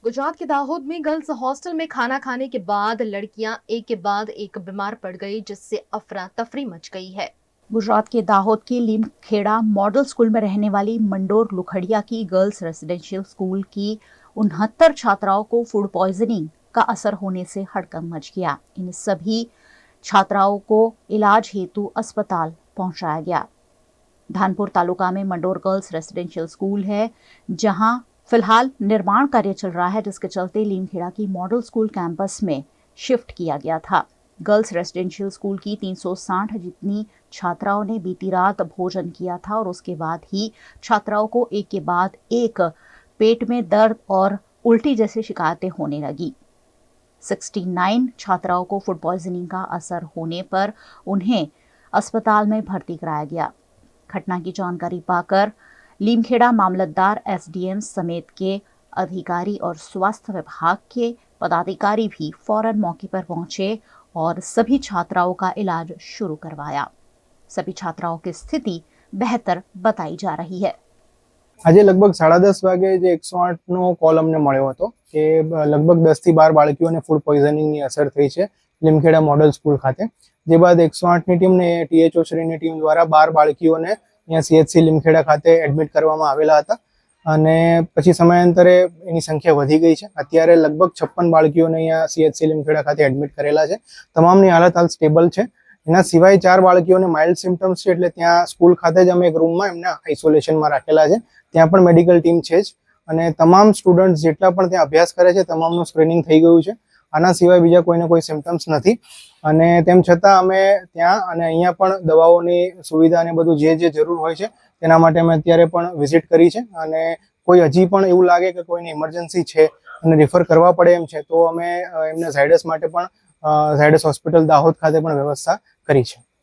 गुजरात के दाहोद में girls hostel में खाना खाने के बाद लड़कियां एक के बाद एक बीमार पड़ गई, जिससे अफरा तफरी मच गई है। गुजरात के दाहोद के लीमखेड़ा मॉडल स्कूल में रहने वाली मंडोर लुखड़िया की गर्ल्स रेसिडेंशियल स्कूल की 69 छात्राओं को फूड पॉइजनिंग का असर होने से हड़कंप मच गया। इन सभी छात्राओं को इलाज हेतु अस्पताल पहुंचाया गया। धानपुर तालुका में मंडोर गर्ल्स रेसिडेंशियल स्कूल है, जहां फिलहाल निर्माण कार्य चल रहा है, जिसके चलते लीमखेड़ा की मॉडल स्कूल कैंपस में शिफ्ट किया गया था। गर्ल्स रेसिडेंशियल स्कूल की 360 जितनी छात्राओं ने बीती रात भोजन किया था और उसके बाद ही छात्राओं को एक के बाद एक पेट में दर्द और उल्टी जैसी शिकायतें होने लगी। 69 छात्राओं को फूड पॉइजनिंग का असर होने पर उन्हें अस्पताल में भर्ती कराया गया। घटना की जानकारी पाकर लीमखेड़ा मामलतदार, एसडीएम समेत के अधिकारी और स्वास्थ्य विभाग के पदाधिकारी भी फौरन मौके पर पहुंचे और सभी छात्राओं का इलाज शुरू करवाया। सभी छात्राओं की स्थिति बेहतर बताई जा रही है। આજે લગભગ 10:30 વાગે જે 108 નો કોલ અમને મળ્યો હતો કે લગભગ 10 થી 12 બાળકીઓને ફૂડ પોઈઝનિંગની અસર થઈ છે લીમખેડા મોડલ સ્કૂલ ખાતે। જે બાદ 108 ની ટીમ ને ટીએચઓ શ્રીની ટીમ દ્વારા 12 બાળકીઓને અહીંયા સીએચસી લીમખેડા ખાતે એડમિટ કરવામાં આવેલા હતા અને પછી સમયાંતરે એની સંખ્યા વધી ગઈ છે। અત્યારે લગભગ 56 બાળકીઓને અહીંયા સીએચસી લીમખેડા ખાતે એડમિટ કરેલા છે। તમામની હાલત હાલ સ્ટેબલ છે। એના સિવાય 4 બાળકીઓને માઇલ્ડ સિમ્પટમ્સ છે, એટલે ત્યાં સ્કૂલ ખાતે જ અમે એક રૂમમાં એમને આઇસોલેશનમાં રાખેલા છે। ત્યાં પણ મેડિકલ ટીમ છે જ અને તમામ સ્ટુડન્ટ્સ જેટલા પણ ત્યાં અભ્યાસ કરે છે તમામનું સ્ક્રીનિંગ થઈ ગયું છે। આના સિવાય બીજા કોઈને કોઈ સિમ્પટમ્સ નથી અને તેમ છતાં અમે ત્યાં અને અહીંયા પણ દવાઓની સુવિધા અને બધું જે જરૂર હોય છે તેના માટે અમે અત્યારે પણ વિઝિટ કરી છે અને કોઈ હજી પણ એવું લાગે કે કોઈને ઇમરજન્સી છે અને રિફર કરવા પડે એમ છે તો અમે એમને ઝાયડસ માટે પણ ઝાયડસ હોસ્પિટલ દાહોદ ખાતે પણ વ્યવસ્થા કરી છે।